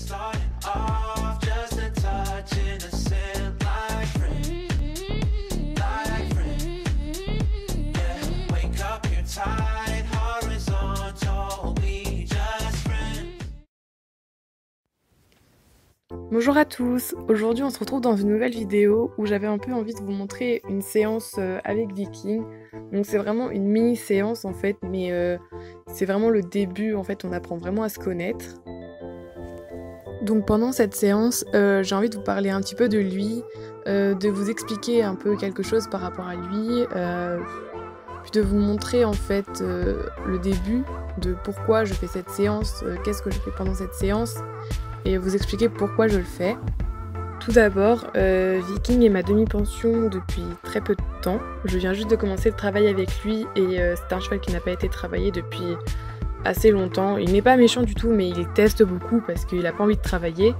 starting off just a touch innocent like friend, like friend. Yeah, wake up, you're tied, horizontal, we just friends. Bonjour à tous, aujourd'hui on se retrouve dans une nouvelle vidéo où j'avais un peu envie de vous montrer une séance avec Viking. Donc c'est vraiment une mini séance en fait, mais c'est vraiment le début en fait, on apprend vraiment à se connaître. Donc pendant cette séance, j'ai envie de vous parler un petit peu de lui, de vous expliquer un peu quelque chose par rapport à lui, puis de vous montrer en fait le début de pourquoi je fais cette séance, qu'est-ce que je fais pendant cette séance, et vous expliquer pourquoi je le fais. Tout d'abord, Viking est ma demi-pension depuis très peu de temps. Je viens juste de commencer le travail avec lui et c'est un cheval qui n'a pas été travaillé depuis assez longtemps. Il n'est pas méchant du tout, mais il teste beaucoup parce qu'il n'a pas envie de travailler.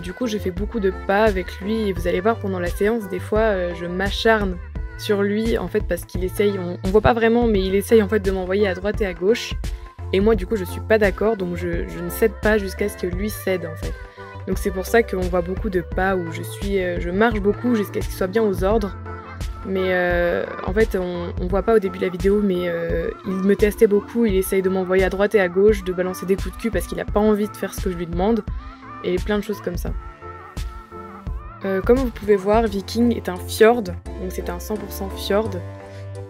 Du coup, je fais beaucoup de pas avec lui et vous allez voir pendant la séance, des fois, je m'acharne sur lui en fait parce qu'il essaye, on voit pas vraiment, mais il essaye en fait de m'envoyer à droite et à gauche. Et moi, du coup, je suis pas d'accord, donc je ne cède pas jusqu'à ce que lui cède en fait. Donc c'est pour ça qu'on voit beaucoup de pas où je marche beaucoup jusqu'à ce qu'il soit bien aux ordres. Mais en fait, on voit pas au début de la vidéo, mais il me testait beaucoup, il essaye de m'envoyer à droite et à gauche, de balancer des coups de cul parce qu'il a pas envie de faire ce que je lui demande, et plein de choses comme ça. Comme vous pouvez voir, Viking est un fjord, donc c'est un 100% fjord.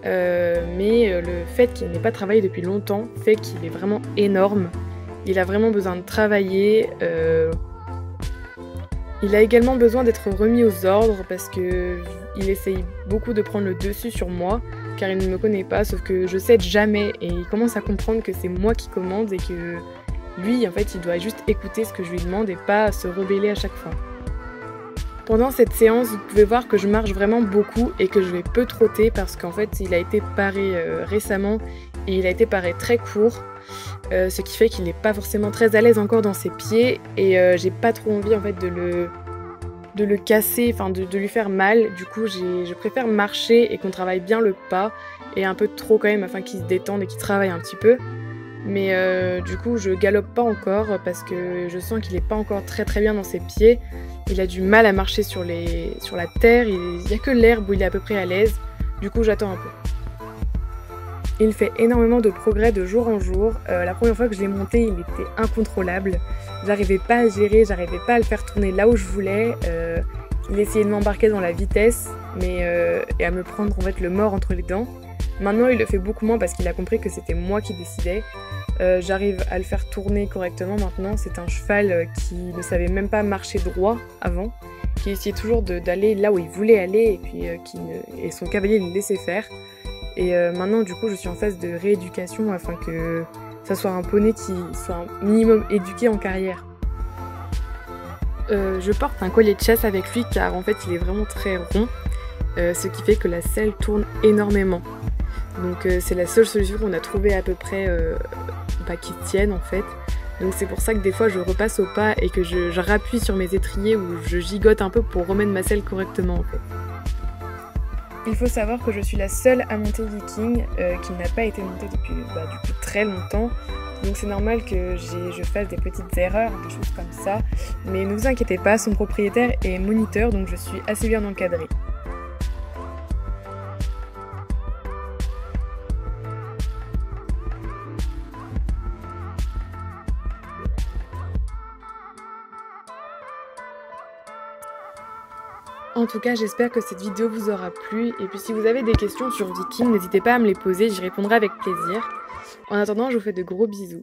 Mais le fait qu'il n'ait pas travaillé depuis longtemps fait qu'il est vraiment énorme. Il a vraiment besoin de travailler. Il a également besoin d'être remis aux ordres parce que il essaye beaucoup de prendre le dessus sur moi car il ne me connaît pas, sauf que je cède jamais et il commence à comprendre que c'est moi qui commande et que lui en fait il doit juste écouter ce que je lui demande et pas se rebeller à chaque fois. Pendant cette séance, vous pouvez voir que je marche vraiment beaucoup et que je vais peu trotter parce qu'en fait il a été paré récemment et il a été paré très court, ce qui fait qu'il n'est pas forcément très à l'aise encore dans ses pieds et j'ai pas trop envie en fait de le casser, enfin de lui faire mal. Du coup je préfère marcher et qu'on travaille bien le pas et un peu trop quand même afin qu'il se détende et qu'il travaille un petit peu. Mais du coup je galope pas encore parce que je sens qu'il est pas encore très bien dans ses pieds. Il a du mal à marcher sur la terre, il n'y a que l'herbe où il est à peu près à l'aise, du coup j'attends un peu. Il fait énormément de progrès de jour en jour. La première fois que je l'ai monté, il était incontrôlable. J'arrivais pas à gérer, j'arrivais pas à le faire tourner là où je voulais. Il essayait de m'embarquer dans la vitesse et à me prendre en fait le mors entre les dents. Maintenant il le fait beaucoup moins parce qu'il a compris que c'était moi qui décidais. J'arrive à le faire tourner correctement maintenant. C'est un cheval qui ne savait même pas marcher droit avant, qui essayait toujours d'aller là où il voulait aller et puis et son cavalier le laissait faire. Et maintenant du coup je suis en phase de rééducation afin que ça soit un poney qui soit un minimum éduqué en carrière. Je porte un collier de chasse avec lui car en fait il est vraiment très rond, ce qui fait que la selle tourne énormément. Donc c'est la seule solution qu'on a trouvée à peu près qui tienne en fait. Donc c'est pour ça que des fois je repasse au pas et que je rappuie sur mes étriers ou je gigote un peu pour remettre ma selle correctement en fait. Il faut savoir que je suis la seule à monter Viking qui n'a pas été montée depuis du coup très longtemps. Donc c'est normal que je fasse des petites erreurs, des choses comme ça. Mais ne vous inquiétez pas, son propriétaire est moniteur donc je suis assez bien encadrée. En tout cas, j'espère que cette vidéo vous aura plu. Et puis si vous avez des questions sur Viking, n'hésitez pas à me les poser, j'y répondrai avec plaisir. En attendant, je vous fais de gros bisous.